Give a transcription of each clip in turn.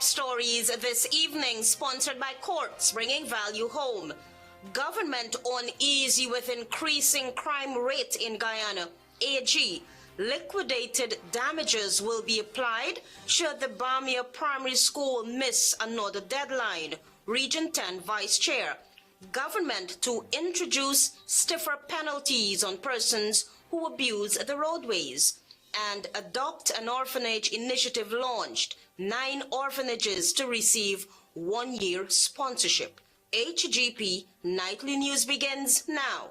top stories this evening, sponsored by Courts Bringing Value Home. Government uneasy with increasing crime rate in Guyana. AG, liquidated damages will be applied should the Bamia primary school miss another deadline. Region 10 Vice Chair. Government to introduce stiffer penalties on persons who abuse the roadways. And Adopt-an-orphanage initiative launched. 9 orphanages to receive 1-year sponsorship. HGP Nightly News begins now.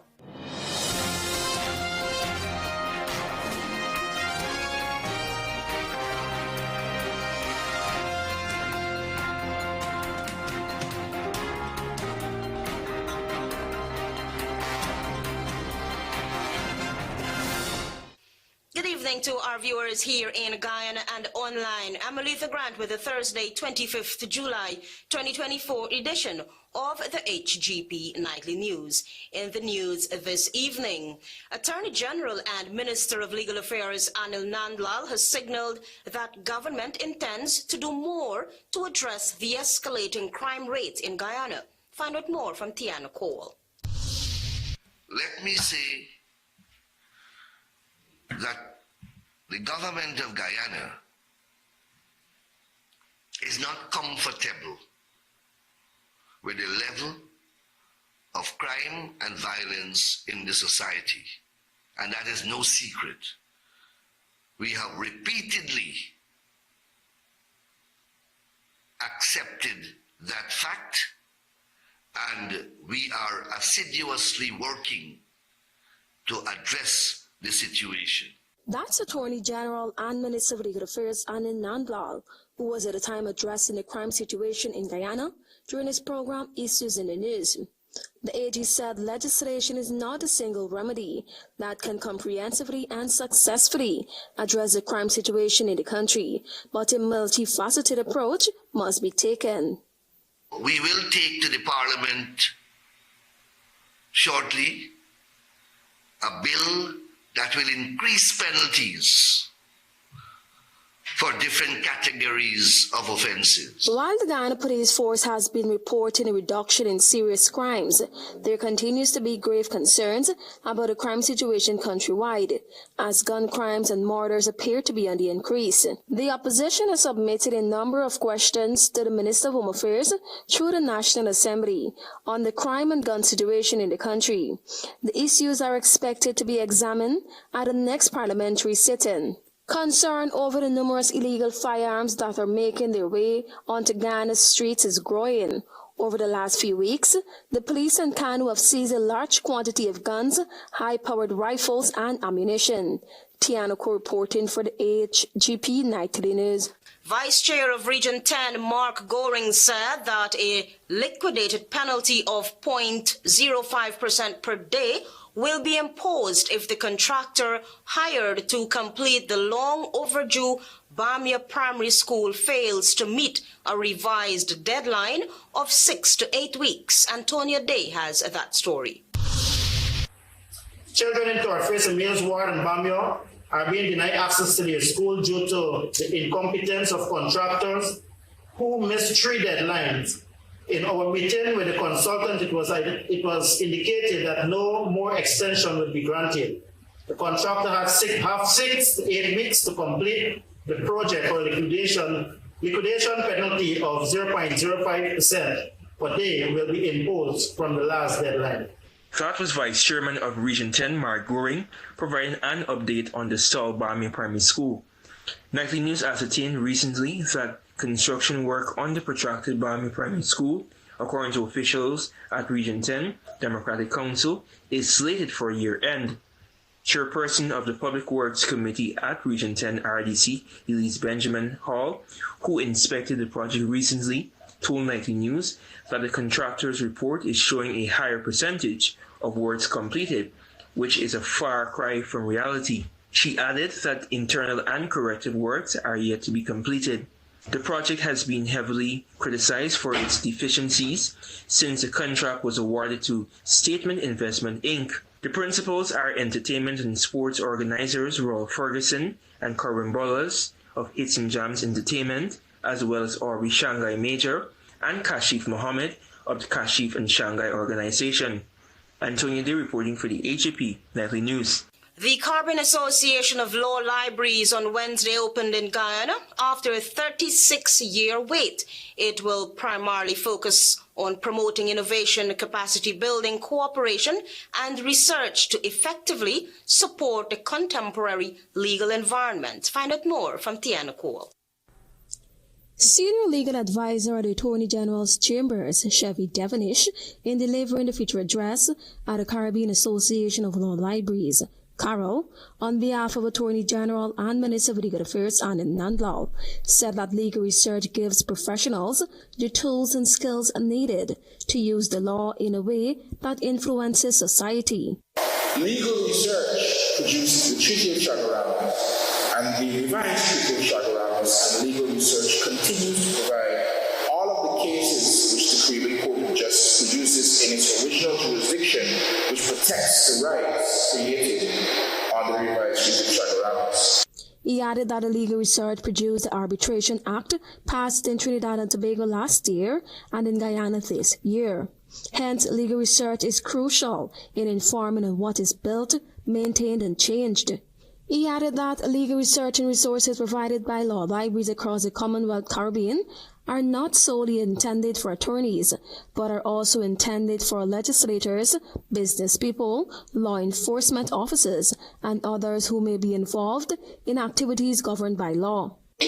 Good evening to our viewers here in Guyana and online. I'm Aletha Grant with the Thursday, 25th July 2024 edition of the HGP Nightly News. In the news this evening, Attorney General and Minister of Legal Affairs Anil Nandlal has signaled that government intends to do more to address the escalating crime rate in Guyana. Find out more from Tiana Cole. Let me say that the government of Guyana is not comfortable with the level of crime and violence in the society, and that is no secret. We have repeatedly accepted that fact, and we are assiduously working to address the situation. That's Attorney General and Minister of Legal Affairs Anil Nandlal, who was at the time addressing the crime situation in Guyana during his program Issues in the News. The AG said legislation is not a single remedy that can comprehensively and successfully address the crime situation in the country, but a multifaceted approach must be taken. We will take to the Parliament shortly a bill that will increase penalties for different categories of offenses. While the Guyana Police Force has been reporting a reduction in serious crimes, there continues to be grave concerns about the crime situation countrywide, as gun crimes and murders appear to be on the increase. The opposition has submitted a number of questions to the Minister of Home Affairs through the National Assembly on the crime and gun situation in the country. The issues are expected to be examined at the next parliamentary sitting. Concern over the numerous illegal firearms that are making their way onto Guyana's streets is growing. Over the last few weeks, the police in Kanu have seized a large quantity of guns, high-powered rifles, and ammunition. Tiana Ko reporting for the HGP Nightly News. Vice Chair of Region 10, Mark Goring, said that a liquidated penalty of 0.05% per day will be imposed if the contractor hired to complete the long overdue Bamia Primary School fails to meet a revised deadline of 6 to 8 weeks. Antonia Day has that story. Children in Torface and Mills Ward and Bamia are being denied access to their school due to the incompetence of contractors who missed 3 deadlines. In our meeting with the consultant, it was indicated that no more extension would be granted. The contractor has 6 to 8 weeks to complete the project, or liquidation penalty of 0.05% per day will be imposed from the last deadline. That was Vice Chairman of Region 10, Mark Goring, providing an update on the stalled Bamia Primary School. Nightly News ascertained recently that construction work on the protracted Bamia Primary School, according to officials at Region 10 Democratic Council, is slated for year-end. Chairperson of the Public Works Committee at Region 10 RDC, Elise Benjamin Hall, who inspected the project recently, told Nightly News that the contractor's report is showing a higher percentage of works completed, which is a far cry from reality. She added that internal and corrective works are yet to be completed. The project has been heavily criticized for its deficiencies since the contract was awarded to Statement Investment Inc. The principals are entertainment and sports organizers Rolf Ferguson and Corbin Bollas of Hits and Jams Entertainment, as well as Ori Shanghai Major and Kashif Mohammed of the Kashif and Shanghai organization. Antonio Day reporting for the HGP Nightly News. The Caribbean Association of Law Libraries on Wednesday opened in Guyana after a 36-year wait. It will primarily focus on promoting innovation, capacity building, cooperation, and research to effectively support the contemporary legal environment. Find out more from Tiana Cole. Senior legal advisor at the Attorney General's Chambers, Chevy Devonish, in delivering the feature address at the Caribbean Association of Law Libraries, Carol, on behalf of Attorney General and Minister of Legal Affairs Anna Nandlal, said that legal research gives professionals the tools and skills needed to use the law in a way that influences society. Legal research produced the Treaty of Chaguaramas, and the revised Treaty of Chaguaramas and legal research continues to provide all of the cases which the Caribbean Court of Justice produces in its original jurisdiction, which protects the rights created on the revised Treaty of Chaguaramas. He added that the legal research produced the Arbitration Act passed in Trinidad and Tobago last year and in Guyana this year. Hence, legal research is crucial in informing on what is built, maintained, and changed. He added that legal research and resources provided by law libraries across the Commonwealth Caribbean are not solely intended for attorneys, but are also intended for legislators, business people, law enforcement officers, and others who may be involved in activities governed by law. I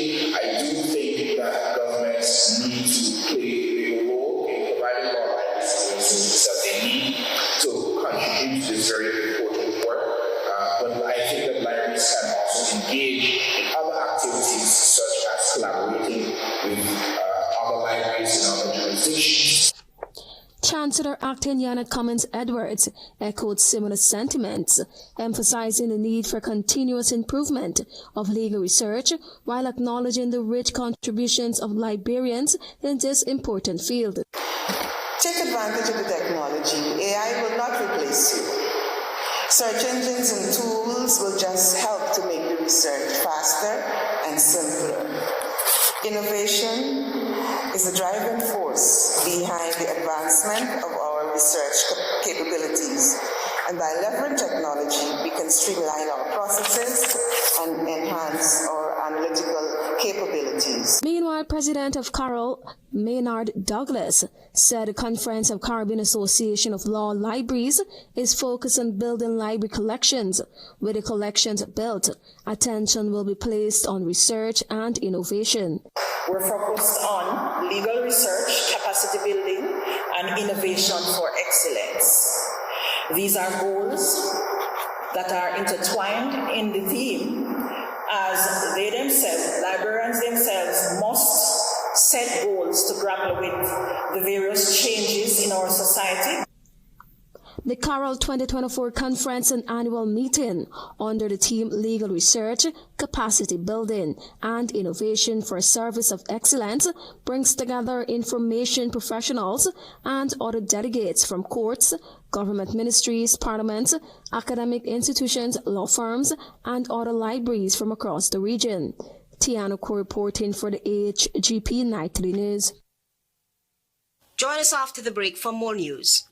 do think that governments need to play a role in providing law libraries the resources that they need to contribute to this very important work. But I think that libraries can also engage in other activities such as collaborating with other libraries in other jurisdictions. Chancellor Acting Janet Cummins Edwards echoed similar sentiments, emphasizing the need for continuous improvement of legal research while acknowledging the rich contributions of librarians in this important field. Take advantage of the technology. AI will not replace you. Search engines and tools will just help to make the research faster and simpler. Innovation is the driving force behind the advancement of our research capabilities. And by leveraging technology, we can streamline our processes and enhance our analytical capabilities. Meanwhile, President of Carol, Maynard Douglas, said the Conference of Caribbean Association of Law Libraries is focused on building library collections. With the collections built, attention will be placed on research and innovation. We're focused on legal research, capacity building, and innovation for excellence. These are goals that are intertwined in the theme, as they themselves, librarians themselves, must set goals to grapple with the various changes in our society. The Carol 2024 Conference and Annual Meeting under the theme Legal Research, Capacity Building, and Innovation for Service of Excellence brings together information professionals and other delegates from courts, government ministries, parliaments, academic institutions, law firms, and other libraries from across the region. Tiana Ko reporting for the HGP Nightly News. Join us after the break for more news.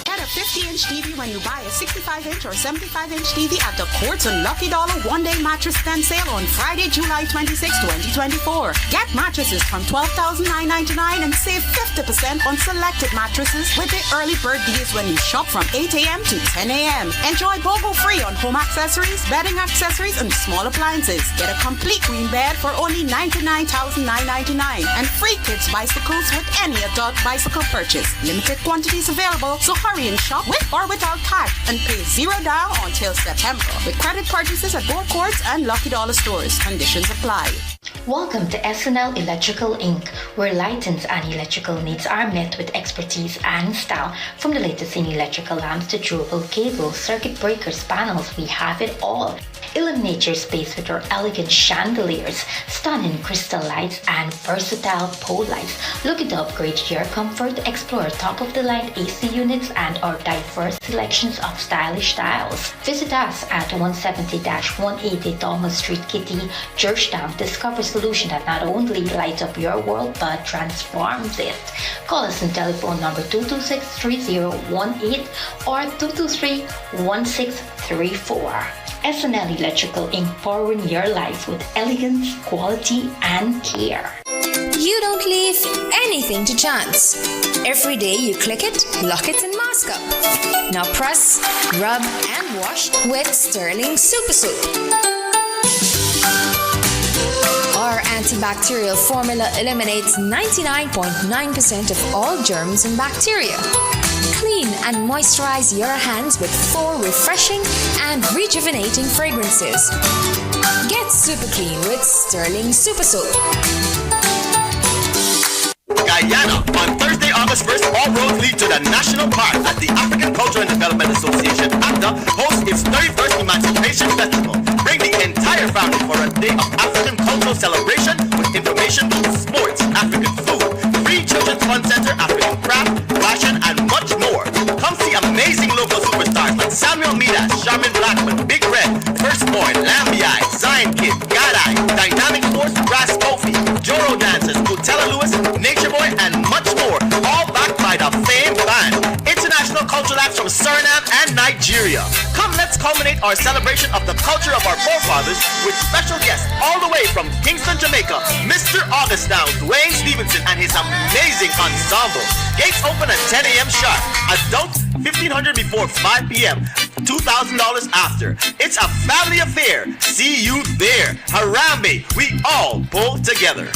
Get a 50-inch TV when you buy a 65-inch or 75-inch TV at the Quartz and Lucky Dollar one-day mattress stand sale on Friday, July 26, 2024. Get mattresses from $12,999 and save 50% on selected mattresses with the early bird deals when you shop from 8 a.m. to 10 a.m. Enjoy BOGO free on home accessories, bedding accessories, and small appliances. Get a complete queen bed for only $99,999 and free kids bicycles with any adult bicycle purchase. Limited quantities available, so hurry and shop with or without cash and pay $0 down until September. With credit purchases at both Quartz and Lucky Dollar stores. Conditions apply. Welcome to SNL Electrical Inc., where lighting's and electrical needs are met with expertise and style. From the latest in electrical lamps to durable cables, circuit breakers, panels, we have it all. Illuminate your space with our elegant chandeliers, stunning crystal lights, and versatile pole lights. Looking to upgrade your comfort? Explore top-of-the-line AC units and our diverse selections of stylish styles. Visit us at 170-180 Thomas Street, Kitty, Georgetown. Discover a solution that not only lights up your world but transforms it. Call us on telephone number 226-3018 or 223-1634. SNL Electrical Inc. powering your life with elegance, quality, and care. You don't leave anything to chance. Every day you click it, lock it, and mask up. Now press, rub, and wash with Sterling Super Soap. Our antibacterial formula eliminates 99.9% of all germs and bacteria. Clean and moisturize your hands with 4 refreshing and rejuvenating fragrances. Get super clean with Sterling Super Soap. Guyana. On Thursday, August 1st, all roads lead to the National Park at the African Culture and Development Association, ACDA, hosts its 31st Emancipation Festival. Bring the entire family for a day of African cultural celebration with information, sports, African food, free children's fun center, African craft, fashion, and much more. Come see amazing local superstars like Samuel Midas, Charmin Blackman, Big Red, First Boy, Lambi, Zion Kid, Gadai, Dynamic Force, Brass Kofi, Joro Dancers, Butella Lewis, Nature Boy, and much more, all backed by the famed band. International cultural acts from Suriname and Nigeria. Come, let's culminate our celebration of the culture of our forefathers with special guests all the way from Kingston, Jamaica, Mr. August Downs, Dwayne Stevenson, and his amazing ensemble. Gates open at 10 a.m. sharp. Adults, $1,500 before 5 p.m. $2,000 after. It's a family affair. See you there. Harambe, we all pull together.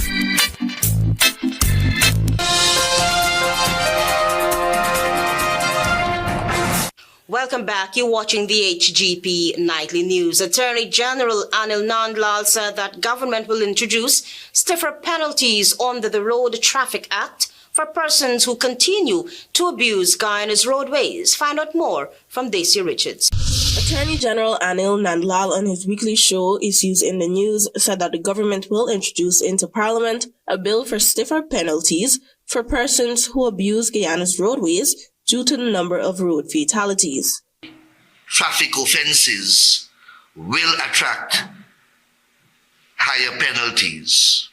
Welcome back. You're watching the HGP Nightly News. Attorney General Anil Nandlal said that government will introduce stiffer penalties under the Road Traffic Act for persons who continue to abuse Guyana's roadways. Find out more from Daisy Richards. Attorney General Anil Nandlal on his weekly show Issues in the News said that the government will introduce into Parliament a bill for stiffer penalties for persons who abuse Guyana's roadways due to the number of road fatalities. Traffic offenses will attract higher penalties.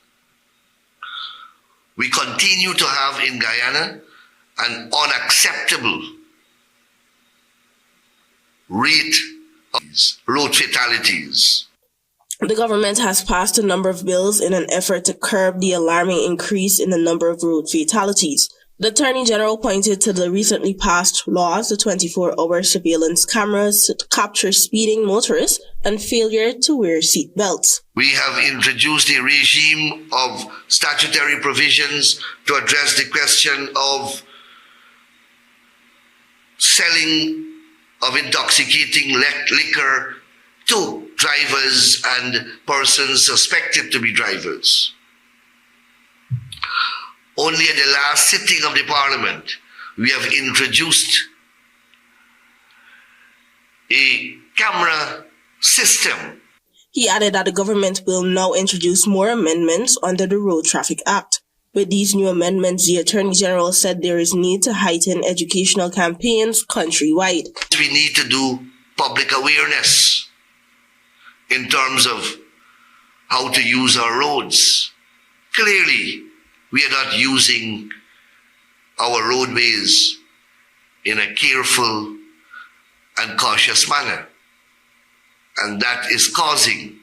We continue to have in Guyana an unacceptable rate of road fatalities. The government has passed a number of bills in an effort to curb the alarming increase in the number of road fatalities. The Attorney General pointed to the recently passed laws, the 24-hour surveillance cameras to capture speeding motorists, and failure to wear seat belts. We have introduced a regime of statutory provisions to address the question of selling of intoxicating liquor to drivers and persons suspected to be drivers. Only at the last sitting of the Parliament, we have introduced a camera system. He added that the government will now introduce more amendments under the Road Traffic Act. With these new amendments, the Attorney General said there is need to heighten educational campaigns countrywide. We need to do public awareness in terms of how to use our roads. Clearly, we are not using our roadways in a careful and cautious manner. And that is causing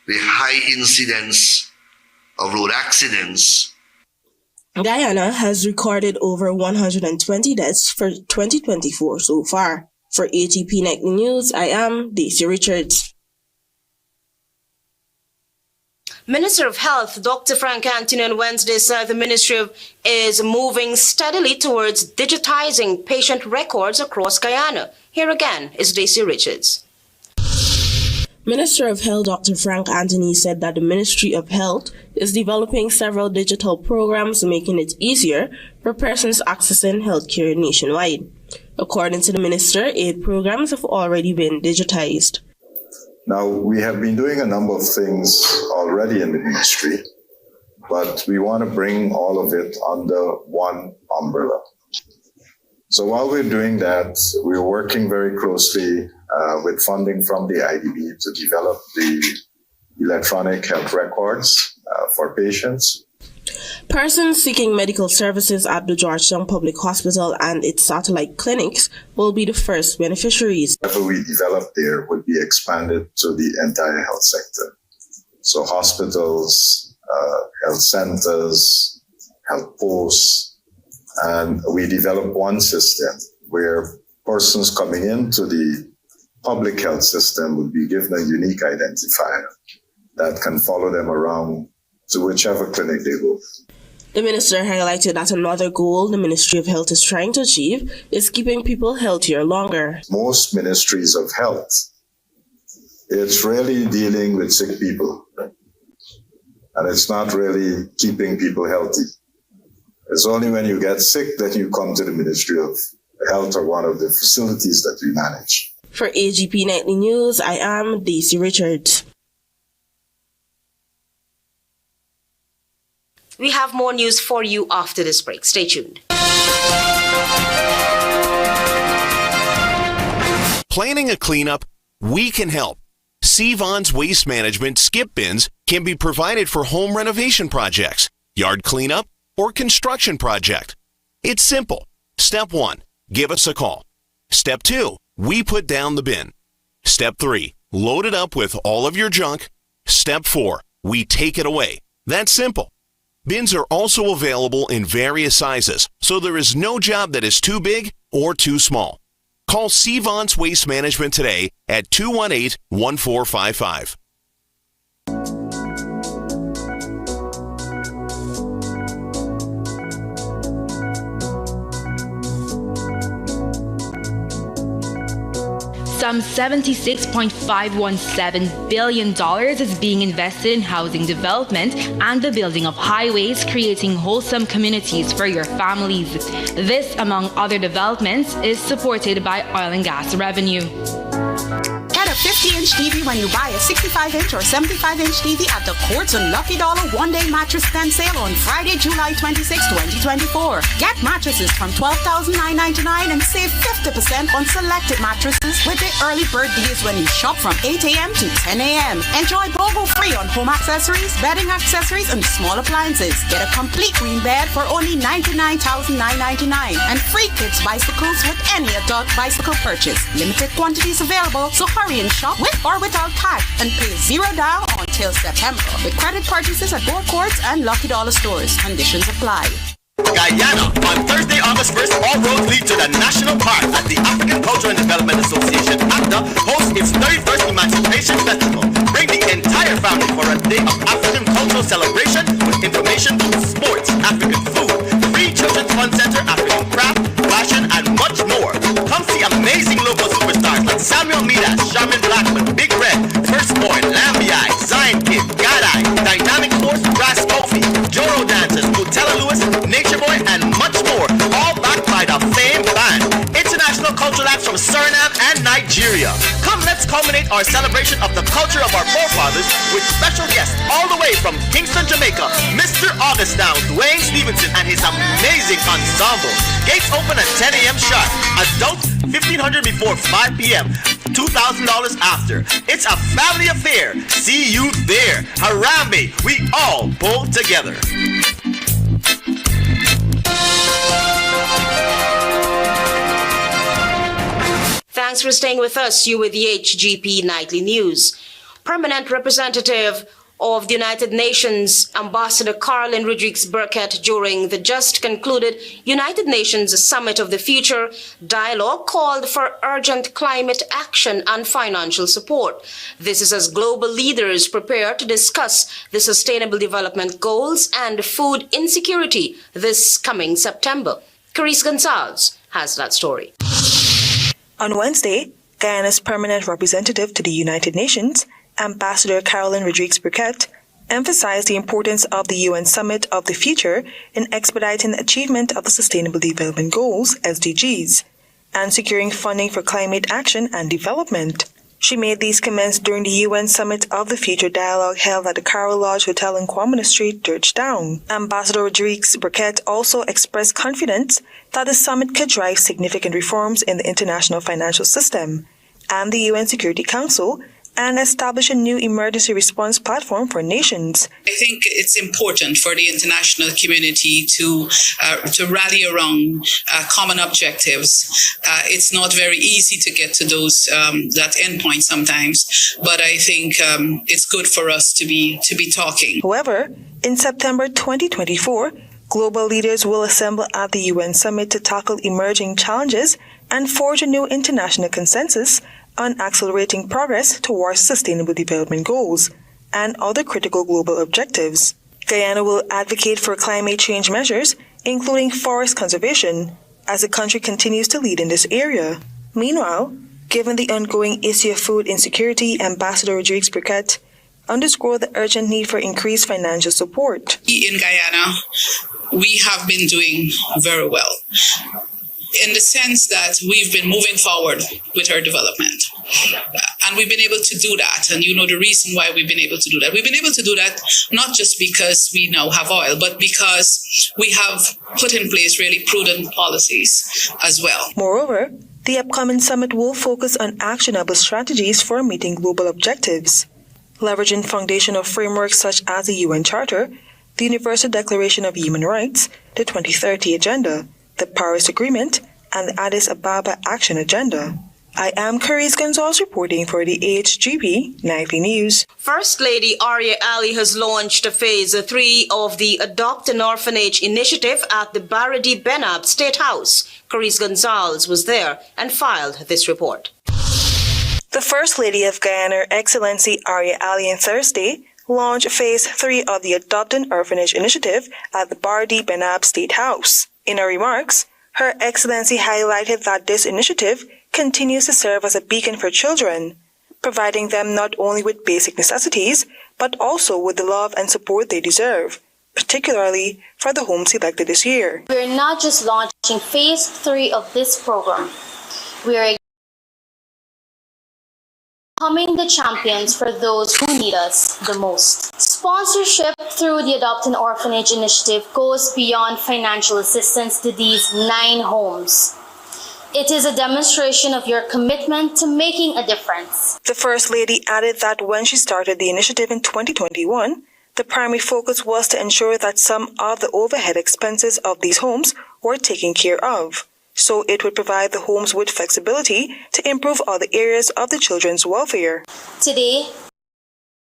the high incidence of road accidents. Guyana has recorded over 120 deaths for 2024 so far. For HGP Nightly News, I am Daisy Richards. Minister of Health Dr. Frank Anthony on Wednesday said the ministry is moving steadily towards digitizing patient records across Guyana. Here again is Daisy Richards. Minister of Health Dr. Frank Anthony said that the Ministry of Health is developing several digital programs making it easier for persons accessing healthcare nationwide. According to the minister, 8 programs have already been digitized. Now, we have been doing a number of things already in the ministry, but we want to bring all of it under one umbrella. So while we're doing that, we're working very closely with funding from the IDB to develop the electronic health records for patients. Persons seeking medical services at the Georgetown Public Hospital and its satellite clinics will be the first beneficiaries. Whatever we develop there would be expanded to the entire health sector. So hospitals, health centers, health posts, and we develop one system where persons coming into the public health system would be given a unique identifier that can follow them around to whichever clinic they go. The minister highlighted that another goal the Ministry of Health is trying to achieve is keeping people healthier longer. Most ministries of health, it's really dealing with sick people. And it's not really keeping people healthy. It's only when you get sick that you come to the Ministry of Health or one of the facilities that we manage. For HGP Nightly News, I am Daisy Richards. We have more news for you after this break. Stay tuned. Planning a cleanup? We can help. Sevon's Waste Management skip bins can be provided for home renovation projects, yard cleanup, or construction project. It's simple. Step 1, give us a call. Step 2, we put down the bin. Step 3, load it up with all of your junk. Step 4, we take it away. That's simple. Bins are also available in various sizes, so there is no job that is too big or too small. Call Sevon's Waste Management today at 218-1455. Some $76.517 billion is being invested in housing development and the building of highways, creating wholesome communities for your families. This, among other developments, is supported by oil and gas revenue. Get a 50-inch TV when you buy a 65-inch or 75-inch TV at the Quartz and Lucky Dollar one-day mattress stand sale on Friday, July 26, 2024. Get mattresses from $12,999 and save 50% on selected mattresses with the early bird deals when you shop from 8 a.m. to 10 a.m. Enjoy BOGO free on home accessories, bedding accessories, and small appliances. Get a complete green bed for only $99,999 and free kids bicycles with any adult bicycle purchase. Limited quantities available, so hurry and shop with or without cash and pay $0 down until September with credit purchases at both Quartz and Lucky Dollar stores. Conditions apply. Guyana, on Thursday, August 1st, all roads lead to the National Park at the African Culture and Development Association, ACDA, hosts its 31st Emancipation Festival. Bring the entire family for a day of African cultural celebration with information, sports, African food, free children's fun center, African craft, fashion, and much more. Come see amazing local superstars like Samuel Midas, Charmin Blackman, Big Red, First Boy, Lambi, Zion Kid, Gadai, Dynamic Force, Brass Kofi, Joro Dancers, Nutella Lewis, Nature Boy, and much more, all backed by the famed band. International cultural acts from Suriname and Nigeria. Come, let's culminate our celebration of the culture of our forefathers with special guests all the way from Kingston, Jamaica, Mr. Augustine, Dwayne Stevenson, and his amazing ensemble. Gates open at 10 a.m. sharp. Adult, $1,500 before 5 p.m. $2,000 after. It's a family affair. See you there. Harambe, we all pull together. Thanks for staying with us. You with the HGP Nightly News. Permanent representative of the United Nations, Ambassador Caroline Rodriguez-Burkett, during the just concluded United Nations Summit of the Future dialogue, called for urgent climate action and financial support. This is as global leaders prepare to discuss the Sustainable Development Goals and food insecurity this coming September. Carice Gonzalez has that story. On Wednesday, Guyana's permanent representative to the United Nations, Ambassador Caroline Rodriguez-Burkett, emphasized the importance of the UN Summit of the Future in expediting the achievement of the Sustainable Development Goals, SDGs, and securing funding for climate action and development. She made these comments during the UN Summit of the Future Dialogue held at the Carroll Lodge Hotel in Kwamina Street, Georgetown. Ambassador Rodriguez Burkett also expressed confidence that the summit could drive significant reforms in the international financial system and the UN Security Council and establish a new emergency response platform for nations. I think it's important for the international community to rally around common objectives. It's not very easy to get to those that endpoint sometimes, but I think it's good for us to be talking. However, in September 2024, global leaders will assemble at the UN Summit to tackle emerging challenges and forge a new international consensus on accelerating progress towards sustainable development goals and other critical global objectives. Guyana will advocate for climate change measures, including forest conservation, as the country continues to lead in this area. Meanwhile, given the ongoing issue of food insecurity, Ambassador Rodriguez Burkett underscored the urgent need for increased financial support. In Guyana, we have been doing very well, in the sense that we've been moving forward with our development. And we've been able to do that. And you know the reason why we've been able to do that. We've been able to do that not just because we now have oil, but because we have put in place really prudent policies as well. Moreover, the upcoming summit will focus on actionable strategies for meeting global objectives, leveraging foundational frameworks such as the UN Charter, the Universal Declaration of Human Rights, the 2030 Agenda, the Paris Agreement, and the Addis Ababa Action Agenda. I am Carice Gonzalez reporting for the HGP Nightly News. First Lady Arya Ali has launched Phase 3 of the Adopt-an-orphanage initiative at the Baradi Benab State House. Carice Gonzalez was there and filed this report. The First Lady of Guyana, Her Excellency Arya Ali, on Thursday launched Phase 3 of the Adopt-an-orphanage initiative at the Baradi Benab State House. In her remarks, Her Excellency highlighted that this initiative continues to serve as a beacon for children, providing them not only with basic necessities, but also with the love and support they deserve, particularly for the home selected this year. We're not just launching Phase 3 of this program. We are becoming the champions for those who need us the most. Sponsorship through the Adopt-an-orphanage initiative goes beyond financial assistance to these 9 homes. It is a demonstration of your commitment to making a difference. The First Lady added that when she started the initiative in 2021, the primary focus was to ensure that some of the overhead expenses of these homes were taken care of, so it would provide the homes with flexibility to improve other areas of the children's welfare. Today,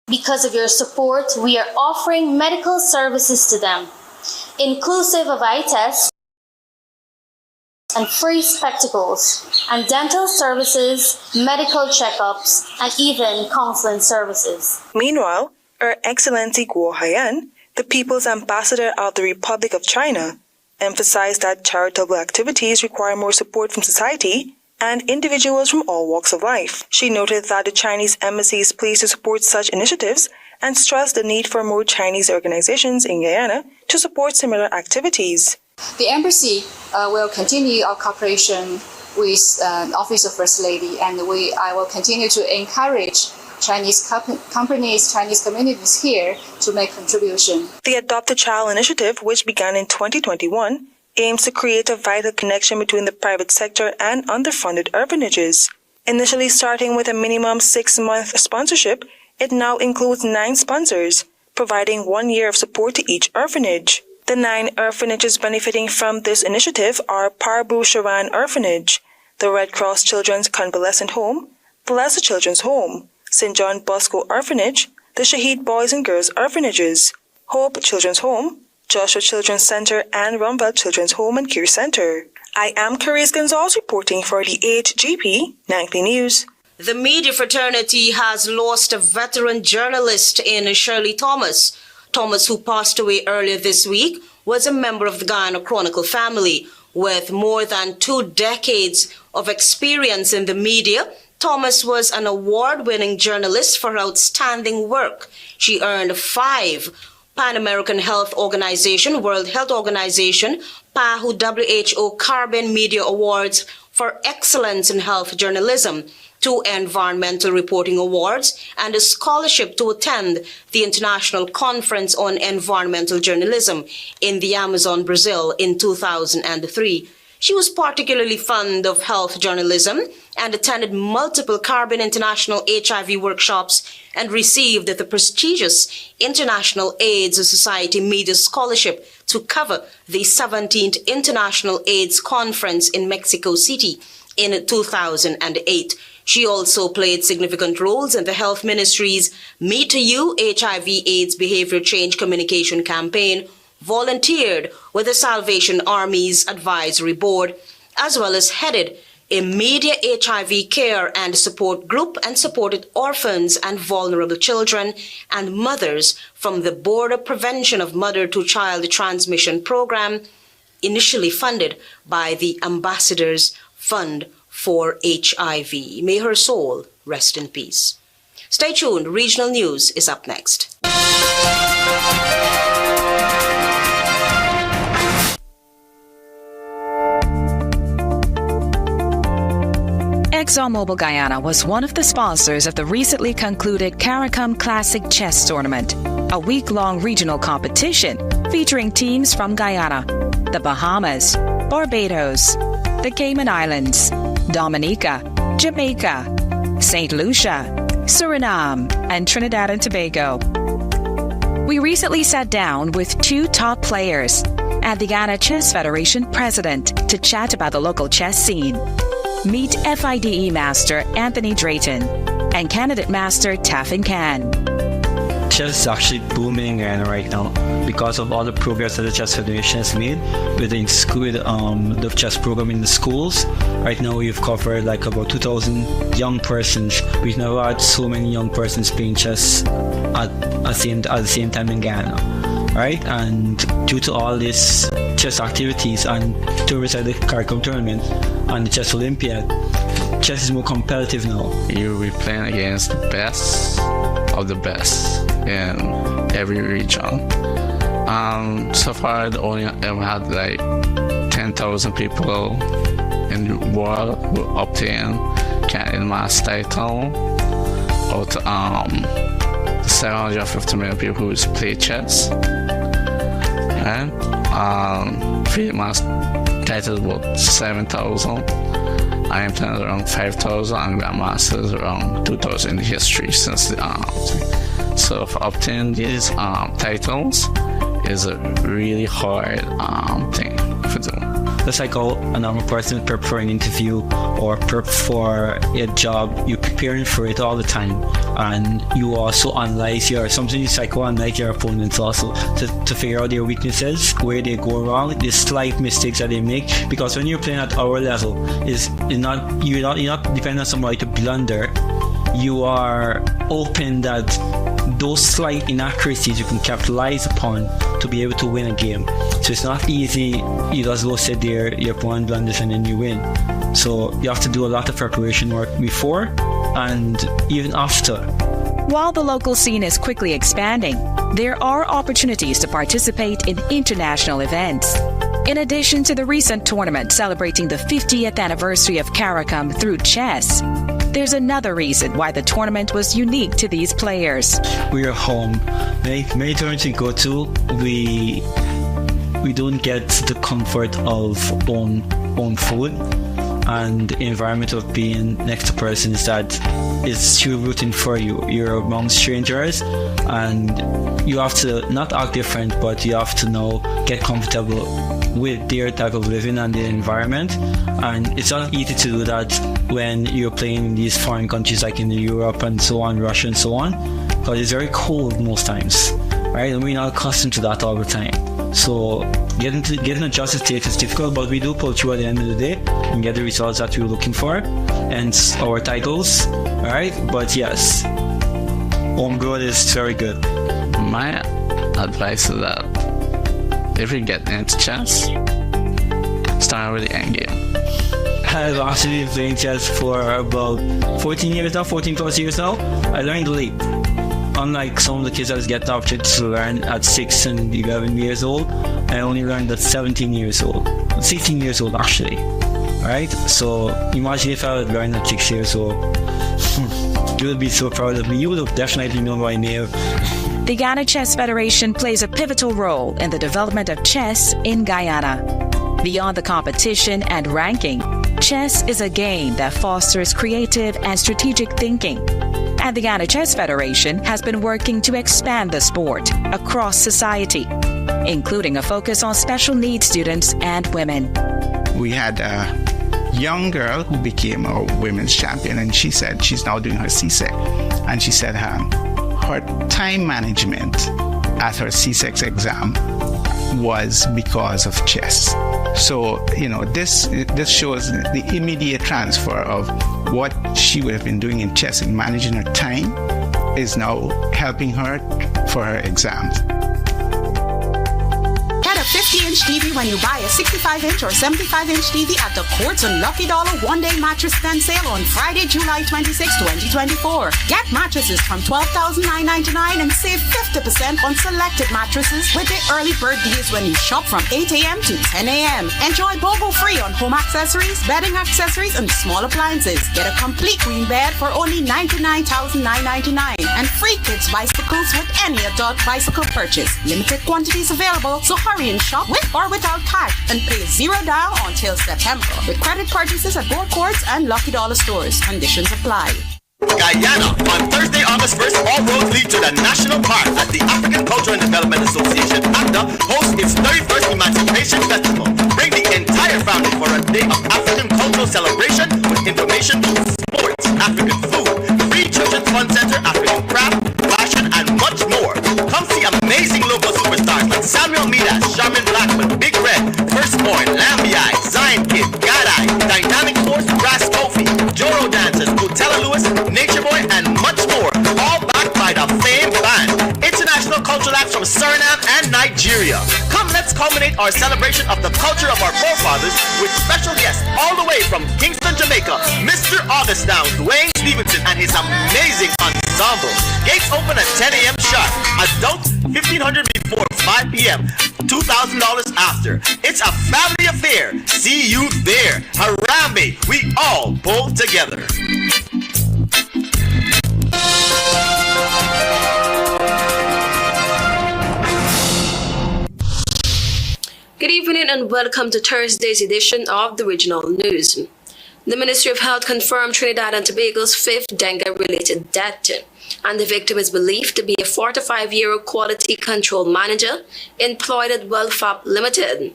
because of your support, we are offering medical services to them, inclusive of eye tests and free spectacles, and dental services, medical checkups, and even counseling services. Meanwhile, Her Excellency Guo Haiyan, the People's Ambassador of the Republic of China, emphasized that charitable activities require more support from society and individuals from all walks of life. She noted that the Chinese embassy is pleased to support such initiatives and stressed the need for more Chinese organizations in Guyana to support similar activities. The embassy will continue our cooperation with the Office of First Lady, and I will continue to encourage Chinese companies, Chinese communities here to make contribution. The Adopt a Child initiative, which began in 2021, aims to create a vital connection between the private sector and underfunded orphanages. Initially starting with a minimum 6-month sponsorship, it now includes 9 sponsors, providing 1 year of support to each orphanage. The 9 orphanages benefiting from this initiative are Parbu Sharan Orphanage, the Red Cross Children's Convalescent Home, Blessed Children's Home, St. John Bosco Orphanage, the Shaheed Boys and Girls Orphanages, Hope Children's Home, Joshua Children's Center, and Rumville Children's Home and Care Center. I am Carice Gonzalez reporting for the HGP Nightly News. The media fraternity has lost a veteran journalist in Shirley Thomas. Thomas, who passed away earlier this week, was a member of the Guyana Chronicle family. With more than 2 decades of experience in the media, Thomas was an award-winning journalist for outstanding work. She earned 5 Pan American Health Organization, World Health Organization, PAHO WHO Carbon Media Awards for Excellence in Health Journalism, 2 Environmental Reporting Awards, and a scholarship to attend the International Conference on Environmental Journalism in the Amazon, Brazil in 2003. She was particularly fond of health journalism and attended multiple Carbon International HIV workshops and received the prestigious International AIDS Society Media Scholarship to cover the 17th International AIDS Conference in Mexico City in 2008. She also played significant roles in the Health Ministry's Me to You HIV/AIDS Behavior Change Communication Campaign, volunteered with the Salvation Army's Advisory Board, as well as headed a media HIV care and support group and supported orphans and vulnerable children and mothers from the Border Prevention of Mother-to-Child Transmission Program, initially funded by the Ambassador's Fund for HIV. May her soul rest in peace. Stay tuned. Regional News is up next. ExxonMobil Guyana was one of the sponsors of the recently concluded CARICOM Classic Chess Tournament, a week-long regional competition featuring teams from Guyana, the Bahamas, Barbados, the Cayman Islands, Dominica, Jamaica, St. Lucia, Suriname, and Trinidad and Tobago. We recently sat down with 2 top players and the Ghana Chess Federation president to chat about the local chess scene. Meet FIDE Master Anthony Drayton and Candidate Master Taffin Khan. Chess is actually booming right now because of all the progress that the Chess Federation has made with the chess program in the schools. Right now we've covered like about 2,000 young persons. We've never had so many young persons playing chess at the same time in Ghana. Right, and due to all these chess activities and tourists at the CARICOM tournament and the Chess Olympiad, chess is more competitive now. You'll be playing against the best of the best in every region. So far, I only ever had like 10,000 people in the world who obtain Canadian Master title out of 750 million people who play chess. And free master title about 7,000. I am playing around 5,000 and grandmasters around 2,000 in the history since the so for obtaining these titles is a really hard thing to do. Just like how a normal person prep for an interview or prep for a job, you're preparing for it all the time, and you also analyze sometimes you psychoanalyze your opponents also to figure out their weaknesses, where they go wrong, the slight mistakes that they make. Because when you're playing at our level, you're not depending on somebody to blunder. You are open that those slight inaccuracies you can capitalize upon to be able to win a game. So it's not easy. You just go sit there, your opponent blunders, and then you win. So you have to do a lot of preparation work before and even after. While the local scene is quickly expanding, there are opportunities to participate in international events. In addition to the recent tournament celebrating the 50th anniversary of CARICOM through chess, there's another reason why the tournament was unique to these players. We are home. Many tournaments we go to, we don't get the comfort of own food, and the environment of being next to persons that is true rooting for you. You're among strangers, and you have to not act different, but you have to get comfortable with their type of living and their environment. And it's not easy to do that when you're playing in these foreign countries like in Europe and so on, Russia and so on, because it's very cold most times, right? And we're not accustomed to that all the time. So getting adjusted to it is difficult, but we do pull through at the end of the day and get the results that we're looking for and our titles, alright? But yes, homegrown is very good. My advice is that if you get into chess, start with the end game. I've actually been playing chess for about 14 plus years now. I learned late. unlike some of the kids that get the opportunity to learn at 6 and 11 years old, I only learned at 17 years old. 16 years old actually. Right? So imagine if I had learned at 6 years old. You would be so proud of me. You would have definitely known my name. The Ghana Chess Federation plays a pivotal role in the development of chess in Guyana. Beyond the competition and ranking, chess is a game that fosters creative and strategic thinking. And the Ghana Chess Federation has been working to expand the sport across society, including a focus on special needs students and women. We had a young girl who became a women's champion, and she said she's now doing her CSEC. And she said her time management at her CSEC exam was because of chess. So, this shows the immediate transfer of what she would have been doing in chess and managing her time is now helping her for her exams. Get a 50-inch TV when you buy a 65-inch or 75-inch TV at the Quartz and Lucky Dollar one-day mattress stand sale on Friday, July 26, 2024. Get mattresses from $12,999 and save 50% on selected mattresses with the early bird deals when you shop from 8 a.m. to 10 a.m. Enjoy BOGO free on home accessories, bedding accessories, and small appliances. Get a complete queen bed for only $99,999 and free kids bicycles with any adult bicycle purchase. Limited quantities available, so hurry and shop with or without cash and pay $0 down until September with credit purchases at Gold Quartz and Lucky Dollar stores. Conditions apply. Guyana, on Thursday, August 1st, all roads lead to the National Park at the African Culture and Development Association, ACTA, hosts its 31st Emancipation Festival. Bring the entire family for a day of African cultural celebration with information, sports, African food, free children's fun center, African craft, fashion, and much more. Come see amazing local superstars like Samuel Midas, Charmin Blackman, Big Red, Firstborn, Lambi, Zion Kid, Gadai, Dynamic Force, Brass Kofi, Joro Dancers, Utella Lewis, Nature Boy, and much more, all backed by the famed band. International cultural acts from Suriname and Nigeria. Come, let's culminate our celebration of the culture of our forefathers with special guests all the way from Kingston, Jamaica, Mr. August Downs, Dwayne Stevenson, and his amazing ensemble. Gates open at 10 a.m. sharp. Adults, $1,500 before 5 p.m. $2,000 after. It's a family affair. See you there. Harambe, we all pull together. Good evening and welcome to Thursday's edition of the Regional News. The Ministry of Health confirmed Trinidad and Tobago's 5th dengue-related death, and the victim is believed to be a 45-year-old quality control manager employed at Wellfap Limited.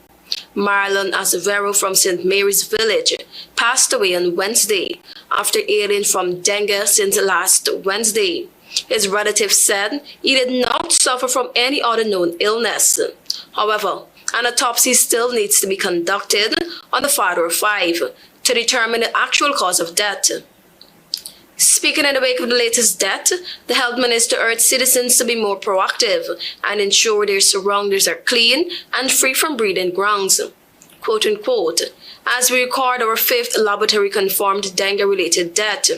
Marlon Azavero from St. Mary's Village passed away on Wednesday after ailing from dengue since last Wednesday. His relatives said he did not suffer from any other known illness. However, an autopsy still needs to be conducted on the father of 5 to determine the actual cause of death. Speaking in the wake of the latest death, the health minister urged citizens to be more proactive and ensure their surroundings are clean and free from breeding grounds. Quote unquote, as we record our 5th laboratory-confirmed dengue-related death,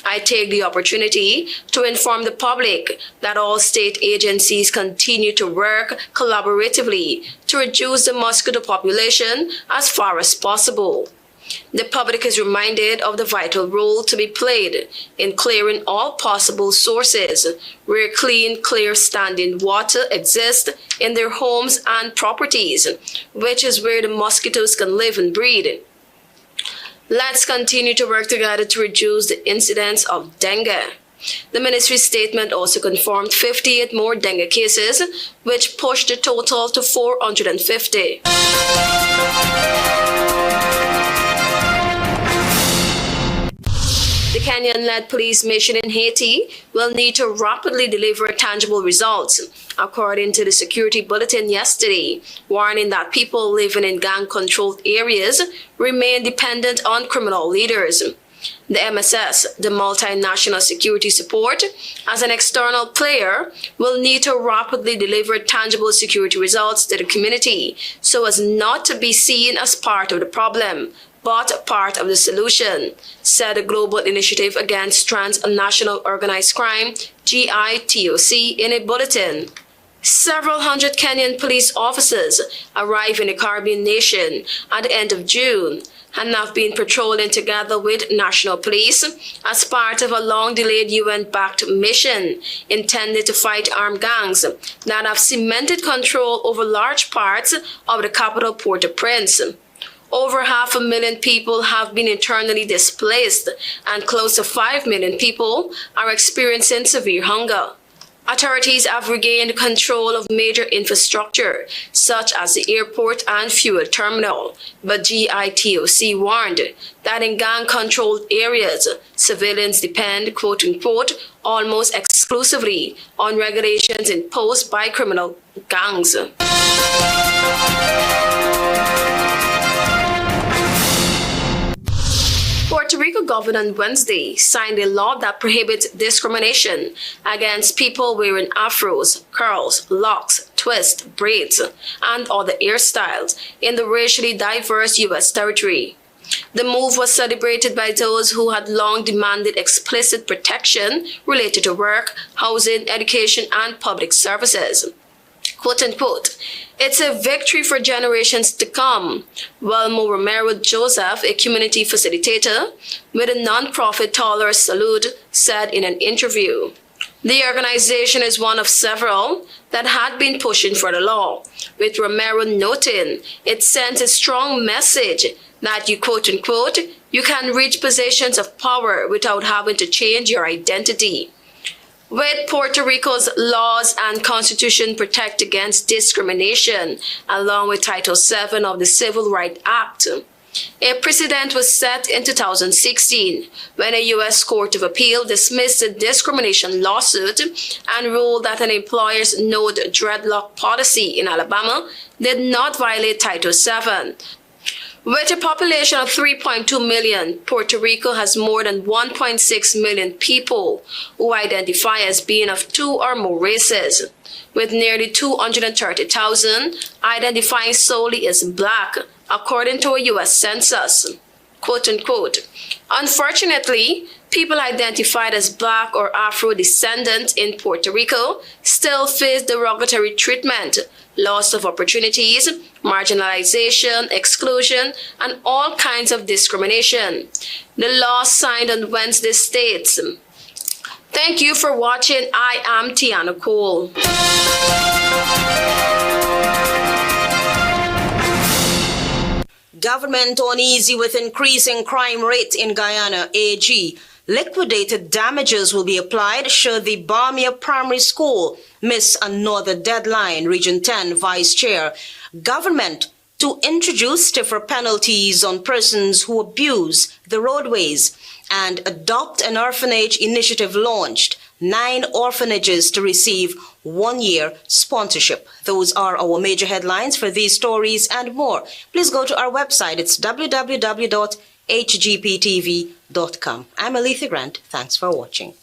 I take the opportunity to inform the public that all state agencies continue to work collaboratively to reduce the mosquito population as far as possible. The public is reminded of the vital role to be played in clearing all possible sources where clean, clear standing water exists in their homes and properties, which is where the mosquitoes can live and breed. Let's continue to work together to reduce the incidence of dengue. The ministry's statement also confirmed 58 more dengue cases, which pushed the total to 450. The Kenyan-led police mission in Haiti will need to rapidly deliver tangible results, according to the security bulletin yesterday, warning that people living in gang-controlled areas remain dependent on criminal leaders. The MSS, the multinational security support, as an external player, will need to rapidly deliver tangible security results to the community so as not to be seen as part of the problem, but part of the solution, said the Global Initiative Against Transnational Organized Crime, GITOC, in a bulletin. Several hundred Kenyan police officers arrived in the Caribbean nation at the end of June and have been patrolling together with national police as part of a long-delayed UN-backed mission intended to fight armed gangs that have cemented control over large parts of the capital Port-au-Prince. Over 500,000 people have been internally displaced, and close to 5 million people are experiencing severe hunger. Authorities have regained control of major infrastructure, such as the airport and fuel terminal, but GITOC warned that in gang-controlled areas, civilians depend, quote-unquote, almost exclusively on regulations imposed by criminal gangs. Puerto Rico government on Wednesday signed a law that prohibits discrimination against people wearing afros, curls, locks, twists, braids, and other hairstyles in the racially diverse U.S. territory. The move was celebrated by those who had long demanded explicit protection related to work, housing, education, and public services. Quote-unquote, it's a victory for generations to come, Wilmo Romero Joseph, a community facilitator with a non-profit Tolerance Salute, said in an interview. The organization is one of several that had been pushing for the law, with Romero noting it sends a strong message that you, quote-unquote, you can reach positions of power without having to change your identity. With Puerto Rico's laws and constitution protect against discrimination, along with Title VII of the Civil Rights Act, a precedent was set in 2016 when a U.S. Court of Appeal dismissed a discrimination lawsuit and ruled that an employer's no dreadlock policy in Alabama did not violate Title VII. With a population of 3.2 million, Puerto Rico has more than 1.6 million people who identify as being of two or more races, with nearly 230,000 identifying solely as Black, according to a U.S. Census. Quote-unquote, unfortunately, people identified as Black or Afro-descendant in Puerto Rico still face derogatory treatment, loss of opportunities, marginalization, exclusion, and all kinds of discrimination. The law signed on Wednesday states, thank you for watching. I am Tiana Cole. Government uneasy with increasing crime rate in Guyana, AG. Liquidated damages will be applied should the Bamia Primary School miss another deadline, Region 10 Vice Chair. Government to introduce stiffer penalties on persons who abuse the roadways, and Adopt-an-orphanage initiative launched. 9 orphanages to receive 1-year sponsorship. Those are our major headlines. For these stories and more, please go to our website. It's www.hgptv.com. I'm Alethea Grant. Thanks for watching.